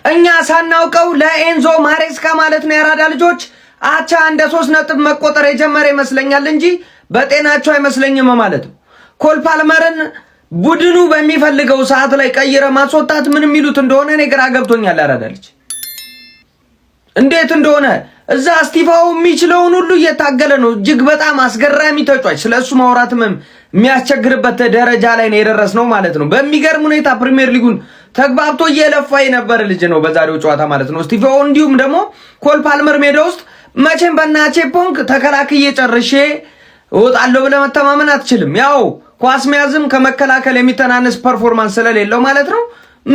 እኛ ሳናውቀው ለኤንዞ ማሬስካ ማለት ነው ያራዳ ልጆች አቻ እንደ 3 ነጥብ መቆጠር የጀመረ ይመስለኛል እንጂ በጤናቸው አይመስለኝም ማለት ነው። ኮል ፓልመርን ቡድኑ በሚፈልገው ሰዓት ላይ ቀይረ ማስወጣት ምን የሚሉት እንደሆነ እኔ ግራ ገብቶኛል። ያራዳ ልጅ እንዴት እንደሆነ እዛ ስቲፋው የሚችለውን ሁሉ እየታገለ ነው። እጅግ በጣም አስገራሚ ተጫዋች፣ ስለሱ ማውራትም የሚያስቸግርበት ደረጃ ላይ ነው የደረስነው ማለት ነው። በሚገርም ሁኔታ ፕሪሚየር ሊጉን ተግባብቶ እየለፋ የነበረ ልጅ ነው በዛሬው ጨዋታ ማለት ነው ስቲፋው። እንዲሁም ደግሞ ኮል ፓልመር ሜዳ ውስጥ መቼም በእናቼ ፖንክ ተከላክዬ ጨርሼ እወጣለሁ ብለህ መተማመን አትችልም። ያው ኳስ መያዝም ከመከላከል የሚተናነስ ፐርፎርማንስ ስለሌለው ማለት ነው።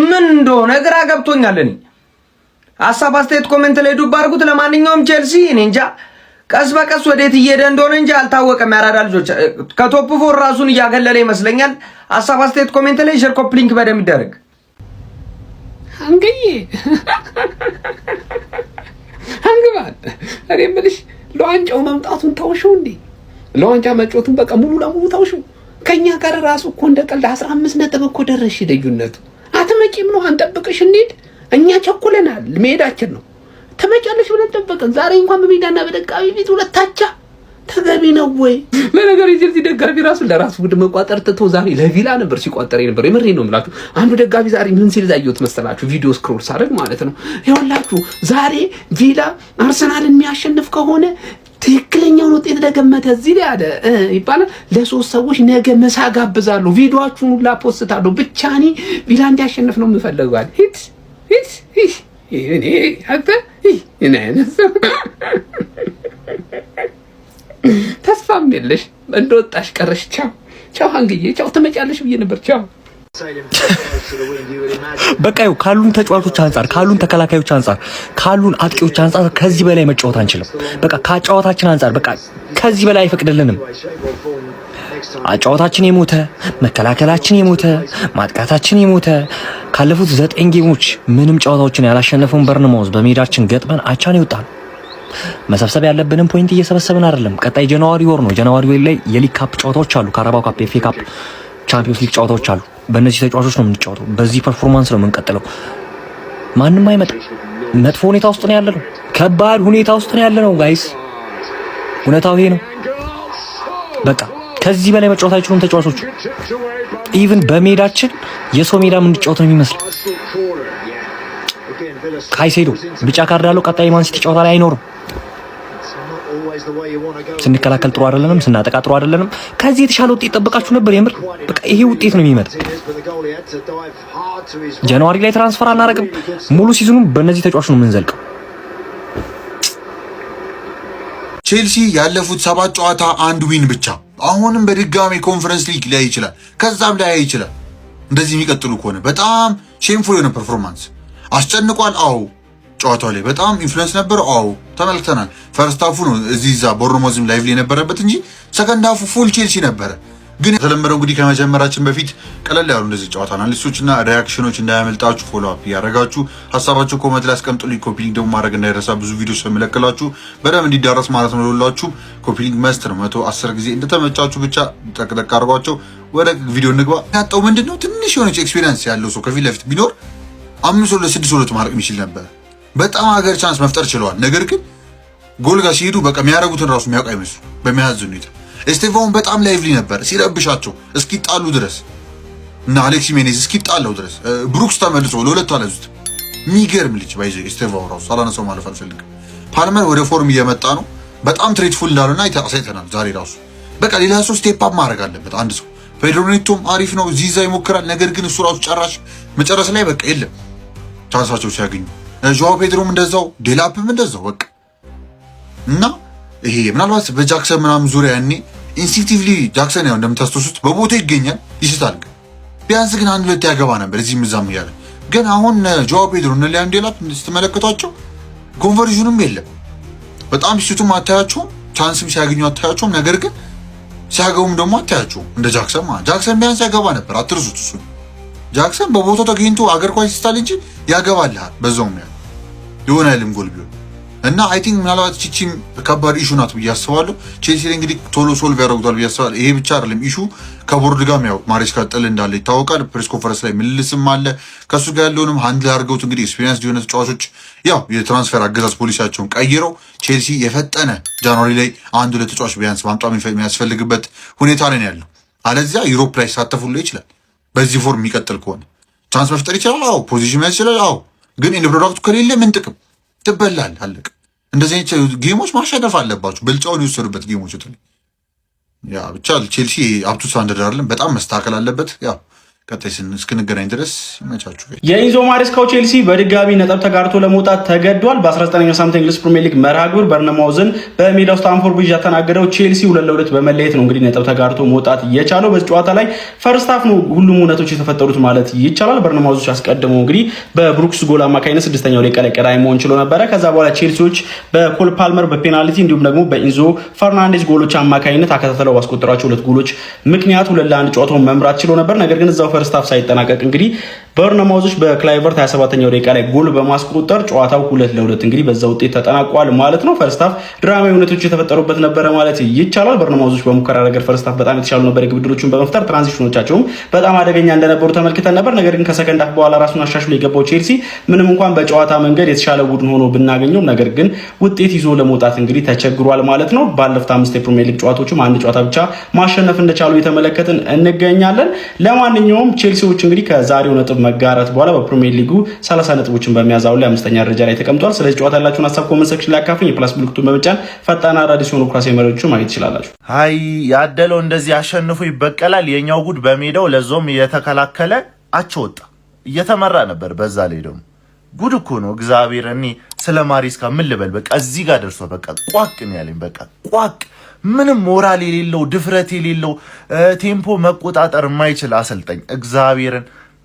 ምን እንደሆነ ግራ ገብቶኛል። እኔ ሀሳብ አስተያየት ኮሜንት ላይ ዱብ አድርጉት። ለማንኛውም ቼልሲ እኔ እንጃ ቀስ በቀስ ወዴት እየሄደ እንደሆነ እንጂ አልታወቀም። ያራዳ ልጆች ከቶፕ 4 ራሱን እያገለለ ይመስለኛል። ሀሳብ አስተያየት ኮሜንት ላይ ሼር ኮፒ ሊንክ በደም ይደረግ። አንገዬ አንግባል እኔ የምልሽ ለዋንጫው መምጣቱን ታውሽው እንዴ? ለዋንጫ መጫወቱን በቃ ሙሉ ለሙሉ ታውሽው። ከኛ ጋር ራሱ እኮ እንደ ቀልድ 15 ነጥብ እኮ ደረሽ። ልዩነቱ አትመጪም ነው አንጠብቅሽ እንሂድ። እኛ ቸኩለናል፣ መሄዳችን ነው። ተመጫለሽ ብለን ጠበቅን። ዛሬ እንኳን በሜዳና በደጋፊ ፊት ሁለታቻ ተገቢ ነው ወይ? ለነገር የቼልሲ ደጋፊ ራሱ ለራሱ ቡድን መቋጠር ትቶ ዛሬ ለቪላ ነበር ሲቋጠር የነበረው። የምሬን ነው የምላችሁ። አንዱ ደጋፊ ዛሬ ምን ሲል ዛየሁት መሰላችሁ? ቪዲዮ ስክሮል ሳደርግ ማለት ነው። ይኸውላችሁ ዛሬ ቪላ አርሰናልን የሚያሸንፍ ከሆነ ትክክለኛውን ውጤት ለገመተ እዚህ ላይ አለ ይባላል። ለሶስት ሰዎች ነገ ምሳ ጋብዛለሁ፣ ቪዲዮአችሁን ሁላ ፖስታለሁ። ብቻ እኔ ቪላ እንዲያሸንፍ ነው የምፈልገው አለ። ሂድ እኔ አንተ እኔ ተስፋም የለሽ እንደወጣሽ ቀረሽ። ቻው ቻው አንግዬ ቻው። ትመጫለሽ ብዬ ነበር። ቻው በቃ ይኸው ካሉን ተጫዋቾች አንፃር፣ ካሉን ተከላካዮች አንፃር፣ ካሉን አጥቂዎች አንፃር ከዚህ በላይ መጫወት አንችልም። በቃ ከጨዋታችን አንፃር በቃ ከዚህ በላይ አይፈቅድልንም። አጫዋታችን የሞተ፣ መከላከላችን የሞተ፣ ማጥቃታችን የሞተ። ካለፉት 9 ጌሞች ምንም ጨዋታዎችን ያላሸነፈውን በርንማውዝ በሜዳችን ገጥመን አቻን ይወጣል። መሰብሰብ ያለብንን ፖይንት እየሰበሰብን አይደለም። ቀጣይ ጃንዋሪ ወር ነው። ጃንዋሪ ወር ላይ የሊግ ካፕ ጨዋታዎች አሉ። ካራባው ካፕ፣ ኤፍኤ ካፕ፣ ቻምፒዮንስ ሊግ ጨዋታዎች አሉ። በእነዚህ ተጫዋቾች ነው የምንጫወተው። በዚህ ፐርፎርማንስ ነው የምንቀጥለው። ማንም አይመጣም። መጥፎ ሁኔታ ውስጥ ነው ያለነው። ከባድ ሁኔታ ውስጥ ነው ያለነው ጋይስ። እውነታው ይሄ ነው። በቃ ከዚህ በላይ መጫወት አይችሉም ተጫዋቾቹ። ኢቭን በሜዳችን የሰው ሜዳ የምንጫወት ነው የሚመስል። ካይሴዶ ቢጫ ካርድ አለው። ቀጣይ ማን ሲቲ ጨዋታ ላይ አይኖርም። ስንከላከል ጥሩ አይደለንም፣ ስናጠቃ ጥሩ አይደለንም። ከዚህ የተሻለ ውጤት ጠብቃችሁ ነበር። የምር በቃ ይሄ ውጤት ነው የሚመጣ። ጃንዋሪ ላይ ትራንስፈር አናረግም። ሙሉ ሲዝኑን በእነዚህ ተጫዋቾች ነው የምንዘልቀው። ቼልሲ ያለፉት 7 ጨዋታ 1 ዊን ብቻ። አሁንም በድጋሚ ኮንፈረንስ ሊግ ላይ ይችላል፣ ከዛም ላይ ይችላል። እንደዚህ የሚቀጥሉ ከሆነ በጣም ሼምፉል የሆነ ፐርፎርማንስ አስጨንቋል። አዎ ጨዋታው ላይ በጣም ኢንፍሉዌንስ ነበር። አዎ ተመልክተናል። ፈርስት ሃፉ ነው እዚህ ቦርኖሞዝም ላይቭ ላይ የነበረበት እንጂ ሰከንድ ሃፉ ፉል ቼልሲ ነበረ። ግን የተለመደው እንግዲህ ከመጀመራችን በፊት ቀለል ያሉ እንደዚህ ጨዋታ አናሊስቶችና ሪአክሽኖች እንዳያመልጣችሁ ፎሎ አፕ ያደረጋችሁ ሀሳባችሁ ኮሜንት ላይ አስቀምጡልኝ። ኮፒ ሊንክ ደግሞ ማድረግ እንዳይረሳ፣ ብዙ ቪዲዮ ስለምለቅላችሁ በደንብ እንዲዳረስ ማለት ነው። ለሁላችሁም ኮፒ ሊንክ መስት ነው። 110 ጊዜ እንደተመቻችሁ ብቻ ጠቅጠቅ አድርጓቸው። ወደ ቪዲዮ እንግባ። ያጣው ምንድነው ትንሽ የሆነች ኤክስፒሪየንስ ያለው ሰው ከፊት ለፊት ቢኖር 5-6 ማድረግ የሚችል ነበር። በጣም ሀገር ቻንስ መፍጠር ችለዋል። ነገር ግን ጎል ጋር ሲሄዱ በቃ የሚያደርጉትን ራሱ የሚያውቁ አይመስሉ። በሚያዝን ሁኔታ ኤስቴቫውን በጣም ላይቭሊ ነበር ሲረብሻቸው እስኪጣሉ ድረስ እና አሌክሲ ሜኔዝ እስኪጣለው ድረስ። ብሩክስ ተመልሶ ለሁለቱ አለዙት። የሚገርም ልጅ ባይዘ ኤስቴቫው ራሱ ሳላነሳው ማለፍ አልፈልግም። ፓልመር ወደ ፎርም እየመጣ ነው። በጣም ትሬትፉል እንዳለና አሳይተናል ዛሬ ራሱ። በቃ ሌላ ሰው ስቴፕ አፕ ማድረግ አለበት አንድ ሰው። ፔድሮ ኔቶም አሪፍ ነው፣ ዚዛ ይሞክራል። ነገር ግን እሱ ራሱ ጨራሽ መጨረስ ላይ በቃ የለም ቻንሳቸው ሲያገኙ። ጆዋው ፔድሮም እንደዛው፣ ዴላፕም እንደዛው በቃ እና ይሄ ምናልባት በጃክሰን ምናምን ዙሪያ ያኔ ኢንስቲንክቲቭሊ ጃክሰን ያው እንደምታስተውሱት በቦታው ይገኛል፣ ይስታል። ቢያንስ ግን 1-2 ያገባ ነበር እዚህ ምዛም እያለ። ግን አሁን ጆዋው ፔድሮ እና ሊያም ዴላፕ ስትመለከቷቸው ኮንቨርዥኑም የለም። በጣም ሲሱቱም አታያቸውም፣ ቻንስም ሲያገኙ አታያቸውም። ነገር ግን ሲያገቡም ደግሞ አታያቸውም። እንደ ጃክሰን ጃክሰን ቢያንስ ያገባ ነበር፣ አትርሱት። እሱ ጃክሰን በቦታው ተገኝቶ አገር ኳስ ይስታል እንጂ ያገባልሃል። በዛውም ያ የሆነ አይልም ጎል ቢሆን እና አይ ቲንክ ምናልባት ቺቺም ከባድ ኢሹ ናት ብዬ አስባለሁ። ቼልሲ ላይ እንግዲህ ቶሎ ሶልቭ ያደርጉታል ብዬ አስባለሁ። ይሄ ብቻ አይደለም ኢሹ ከቦርድ ጋር ያው ማሬስካ ጥል እንዳለ ይታወቃል። ፕሬስ ኮንፈረንስ ላይ ምልልስም አለ። ከሱ ጋር ያለውንም ሃንድል አድርገውት እንግዲህ ኤክስፒሪየንስ የሆነ ተጫዋቾች ያው የትራንስፈር አገዛዝ ፖሊሲያቸውን ቀይረው ቼልሲ የፈጠነ ጃንዋሪ ላይ 1-2 ተጫዋች ቢያንስ ማምጣት የሚያስፈልግበት ሁኔታ ላይ ነው ያለው። አለዚያ ዩሮፕ ላይ ሳተፉልህ ይችላል። በዚህ ፎርም የሚቀጥል ከሆነ ቻንስ መፍጠር ይችላል። አዎ ፖዚሽን መያዝ ይችላል። አዎ ግን ኢንድ ፕሮዳክቱ ከሌለ ምን ጥቅም? ትበላል። አለቀ። እንደዚህ አይነት ጌሞች ማሸነፍ አለባችሁ። ብልጫውን የወሰዱበት ጌሞች ያ ብቻ ቼልሲ አፕቱ ስታንዳርድ አይደለም፣ በጣም መስተካከል አለበት። ያው ቀጣይ እስክንገናኝ ድረስ ይመቻችሁ። የኢንዞ ማሬስካው ቼልሲ በድጋሚ ነጥብ ተጋርቶ ለመውጣት ተገዷል። በ19ኛው ሳምንት እንግሊዝ ፕሪሚየር ሊግ መርሃ ግብር በርነማውዝን በሜዳው ስታንፎርድ ብሪጅ ያተናገደው ቼልሲ 2-2 በመለየት ነው እንግዲህ ነጥብ ተጋርቶ መውጣት የቻለው። በዚህ ጨዋታ ላይ ፈርስት ሃፍ ነው ሁሉም እውነቶች የተፈጠሩት ማለት ይቻላል። በርነማውዞች አስቀድመው እንግዲህ በብሩክስ ጎል አማካኝነት 6ኛው ላይ ቀዳሚ መሆን ችሎ ነበረ። ከዛ በኋላ ቼልሲዎች በኮል ፓልመር በፔናልቲ እንዲሁም ደግሞ በኢንዞ ፈርናንዴዝ ጎሎች አማካኝነት አከታተለው ባስቆጠሯቸው 2 ጎሎች ምክንያት 2-1 ጨዋታውን መምራት ችሎ ነበር። ነገር ግን እዛው ፈርስት ሃፍ ሳይጠናቀቅ እንግዲህ በርነማውዞች በክላይቨርት 27ኛው ደቂቃ ላይ ጎል በማስቆጠር ጨዋታው 2-2 እንግዲህ በዛ ውጤት ተጠናቋል ማለት ነው። ፈርስት ሃፍ ድራማዊ ሁኔታዎች የተፈጠሩበት ነበረ ማለት ይቻላል። በርነማውዞች በሙከራ ነገር ፈርስት ሃፍ በጣም የተሻሉ ነበር። የግብ ዕድሎችን በመፍጠር ትራንዚሽኖቻቸውም በጣም አደገኛ እንደነበሩ ተመልክተን ነበር። ነገር ግን ከሰከንድ ሃፍ በኋላ ራሱን አሻሽሎ የገባው ቼልሲ ምንም እንኳን በጨዋታ መንገድ የተሻለ ቡድን ሆኖ ብናገኘው ነገር ግን ውጤት ይዞ ለመውጣት እንግዲህ ተቸግሯል ማለት ነው። ባለፉት 5 የፕሪሚየር ሊግ ጨዋታዎችም አንድ ጨዋታ ብቻ ማሸነፍ እንደቻሉ የተመለከትን እንገኛለን። ለማንኛውም ቼልሲዎች እንግዲህ ከዛሬው ነጥብ መጋራት በኋላ በፕሪሚየር ሊጉ 30 ነጥቦችን በመያዝ አሁን ላይ 5ኛ ደረጃ ላይ ተቀምጧል። ስለዚህ ጨዋታ ያላችሁን ሀሳብ ኮሜንት ሴክሽን ላይ አካፍሉኝ። የፕላስ ምልክቱን በመጫን ፈጣን አዳዲስ የሆኑ ኳስ መረጃዎችን ማግኘት ትችላላችሁ። አይ ያደለው እንደዚህ አሸንፎ ይበቀላል። የኛው ጉድ በሜዳው ለዞም እየተከላከለ አቸወጣ እየተመራ ነበር። በዛ ላይ ደግሞ ጉድ እኮ ነው እግዚአብሔር። እኔ ስለ ማሬስካ ምን ልበል? በቃ እዚህ ጋር ደርሷል። በቃ ቋቅ ነው ያለኝ። በቃ ቋቅ ምንም ሞራል የሌለው ድፍረት የሌለው ቴምፖ መቆጣጠር የማይችል አሰልጣኝ እግዚአብሔርን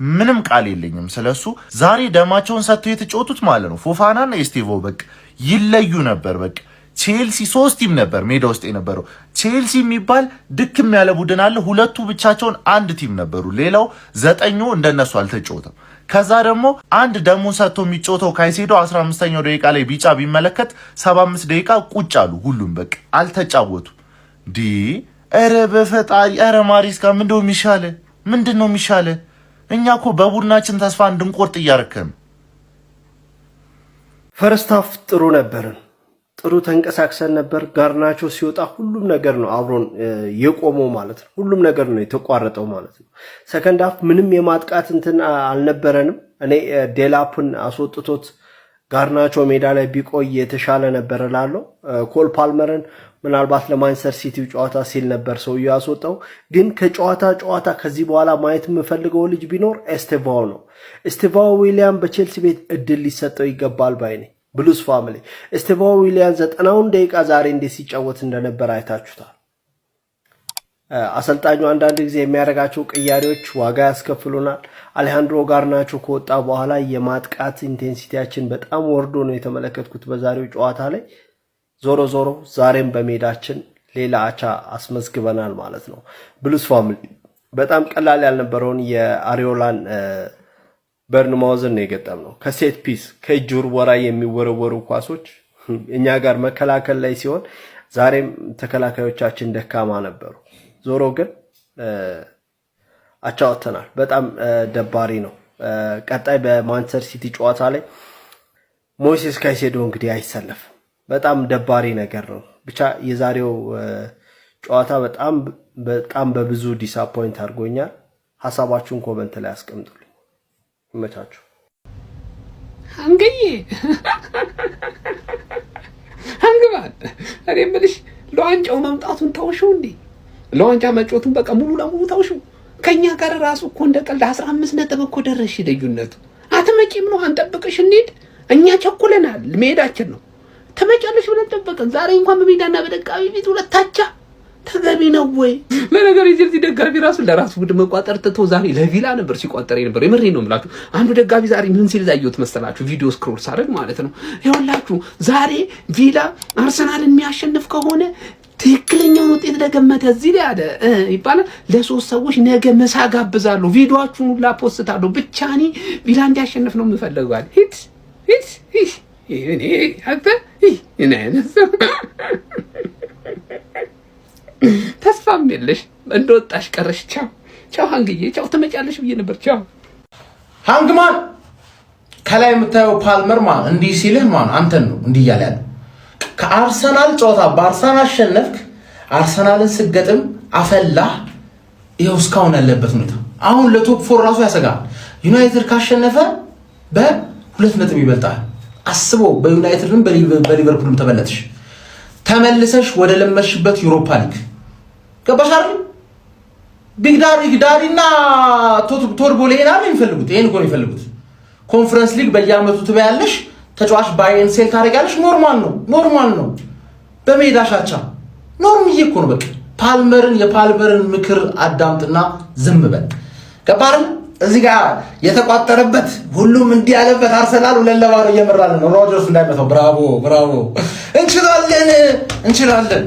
ምንም ቃል የለኝም ስለሱ። ዛሬ ደማቸውን ሰጥተው የተጫወቱት ማለት ነው ፎፋናና ኤስቴቮ በቃ ይለዩ ነበር። በቃ ቼልሲ 3 ቲም ነበር ሜዳ ውስጥ የነበረው። ቼልሲ የሚባል ድክም ያለ ቡድን አለ። 2ቱ ብቻቸውን አንድ ቲም ነበሩ። ሌላው 9ኙ እንደነሱ አልተጫወተም። ከዛ ደግሞ አንድ ደሙን ሰጥቶ የሚጫወተው ካይሴዶ 15ኛው ደቂቃ ላይ ቢጫ ቢመለከት 75 ደቂቃ ቁጭ አሉ። ሁሉም በቃ አልተጫወቱ ዲ ኧረ በፈጣሪ ኧረ ማሬስካ ምንድነው የሚሻለ? እኛ እኮ በቡድናችን ተስፋ እንድንቆርጥ እያረከን። ፈርስት ሃፍ ጥሩ ነበርን፣ ጥሩ ተንቀሳቅሰን ነበር። ጋርናቾ ሲወጣ ሁሉም ነገር ነው አብሮን የቆመው ማለት ነው። ሁሉም ነገር ነው የተቋረጠው ማለት ነው። ሰከንድ ሃፍ ምንም የማጥቃት እንትን አልነበረንም። እኔ ዴላፕን አስወጥቶት ጋርናቾ ሜዳ ላይ ቢቆይ የተሻለ ነበር እላለሁ። ኮል ፓልመርን ምናልባት ለማንቸስተር ሲቲው ጨዋታ ሲል ነበር ሰውዬው ያስወጣው። ግን ከጨዋታ ከዚህ በኋላ ማየት የምፈልገው ልጅ ቢኖር ኤስቴቫኦ ነው። ኤስቴቫኦ ዊሊያን በቼልሲ ቤት እድል ሊሰጠው ይገባል ባይ ነኝ። ብሉስ ፋሚሊ ኤስቴቫኦ ዊሊያን 90ውን ደቂቃ ዛሬ እንዴት ሲጫወት እንደነበር አይታችሁታል። አሰልጣኙ አንዳንድ ጊዜ የሚያደርጋቸው ቅያሬዎች ዋጋ ያስከፍሉናል። አሌሃንድሮ ጋርናቾ ከወጣ በኋላ የማጥቃት ኢንቴንሲቲያችን በጣም ወርዶ ነው የተመለከትኩት በዛሬው ጨዋታ ላይ። ዞሮ ዛሬም በሜዳችን ሌላ አቻ አስመዝግበናል ማለት ነው። ብሉስ ፋሚሊ በጣም ቀላል ያልነበረውን የአሪዮላን በርንማውዝን ነው የገጠምነው። ከሴት ፒስ ከእጅ ውርወራ የሚወረወሩ ኳሶች እኛ ጋር መከላከል ላይ ሲሆን፣ ዛሬም ተከላካዮቻችን ደካማ ነበሩ። ዞሮ ግን አቻ ወጥተናል። በጣም ደባሪ ነው። ቀጣይ በማንቸስተር ሲቲ ጨዋታ ላይ ሞይሴስ ካይሴዶ እንግዲህ አይሰለፍም። በጣም ደባሪ ነገር ነው። ብቻ የዛሬው ጨዋታ በጣም በብዙ ዲስአፖይንት አድርጎኛል። ሀሳባችሁን ኮሜንት ላይ አስቀምጡልኝ። ይመቻችሁ። አንግባል እኔ የምልሽ ለዋንጫው መምጣቱን ታውሽው እንዴ? ለዋንጫ መጮቱን በቃ ሙሉ ለሙሉ ታውሽው። ከኛ ጋር ራሱ እኮ እንደ ቀልድ 15 ነጥብ እኮ ደረሽ። ልዩነቱ አትመጪም ነው አንጠብቅሽ እንሂድ። እኛ ቸኩለናል። ሜዳችን ነው ተመጫለሽ ብለን ጠበቀን። ዛሬ እንኳን በሜዳና በደጋፊ ፊት 2 አቻ ተገቢ ነው ወይ? ለነገር የቼልሲ ደጋፊ ራሱ ለራሱ ቡድን መቋጠር ትቶ ዛሬ ለቪላ ነበር ሲቋጠር ነበር። የምሬን ነው የምላችሁ። አንዱ ደጋፊ ዛሬ ምን ሲል ዛየሁት መሰላችሁ? ቪዲዮ ስክሮል ሳደርግ ማለት ነው። ይኸውላችሁ ዛሬ ቪላ አርሰናልን የሚያሸንፍ ከሆነ ትክክለኛውን ውጤት ለገመተ እዚህ ላይ አለ ይባላል። ለ3 ሰዎች ነገ ምሳ ጋብዛለሁ፣ ቪዲዮአችሁን ሁላ ፖስታለሁ። ብቻ እኔ ቪላ እንዲያሸንፍ ነው የምፈልገው። ሂድ እኔ አንተ እኔ ተስፋም የለሽ እንደወጣሽ ቀረሽ። ቻው ቻው ሃንግዬ ቻው። ትመጫለሽ ብዬ ነበር። ቻው ሃንግማን። ከላይ የምታየው ፓልመር ማን እንዲህ ሲልህ ማን አንተን ነው እንዲህ እያለ ያለ። ከአርሰናል ጨዋታ በአርሰናል አሸነፍክ፣ አርሰናልን ስገጥም አፈላህ። ይኸው እስካሁን ያለበት ሁኔታ አሁን ለቶፕ ፎር ራሱ ያሰጋል። ዩናይትድ ካሸነፈ በ2 ነጥብ ይበልጣል። አስበው፣ በዩናይትድም በሊቨርፑልም ተበለጥሽ፣ ተመልሰሽ ወደ ለመሽበት ዩሮፓ ሊግ ገባሽ አይደል? ቢግዳሪና ቶርቦ ሌና ነው የሚፈልጉት። ይሄን እኮ ነው የሚፈልጉት። ኮንፈረንስ ሊግ በየአመቱ ትበያለሽ፣ ተጫዋች ባይን ሴል ታደርጋለሽ። ኖርማል ነው። በሜዳሽ አቻ ኖርምዬ እኮ ነው። በቃ የፓልመርን ምክር አዳምጥና ዝም በል። ገባህ? እዚህ ጋር የተቋጠረበት ሁሉም እንዲህ ያለበት አርሰናል 2-0 እየመራን ነው። ሮጀርስ እንዳይመታው። ብራቮ። እንችላለን።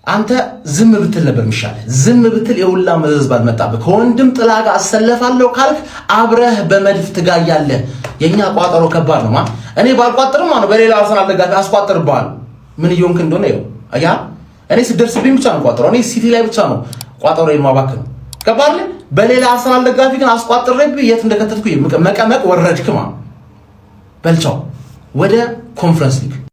አንተ ዝም ብትል ነበር የሚሻለው። ዝም ብትል የሁላ መዘዝ ባልመጣብህ። ከወንድም ጥላ ጋር አሰለፋለሁ ካልክ አብረህ በመድፍ ትጋያለህ። የኛ ቋጠሮ ከባድ ነው። እኔ ባልቋጥርም ነው በሌላ አርሰናል ደጋፊ አስቋጥርብሃለሁ። ምን እየሆንክ እንደሆነ ይኸው አያ። እኔ ስደርስብኝ ብቻ ነው ቋጠሮ። እኔ ሲቲ ላይ ብቻ ነው ቋጠሮ የማባክ ነው። ከባድ በሌላ አርሰናል ደጋፊ ግን አስቋጥሬብህ የት እንደከተትኩ መቀመቅ ወረድክ። በልቻው ወደ ኮንፈረንስ ሊግ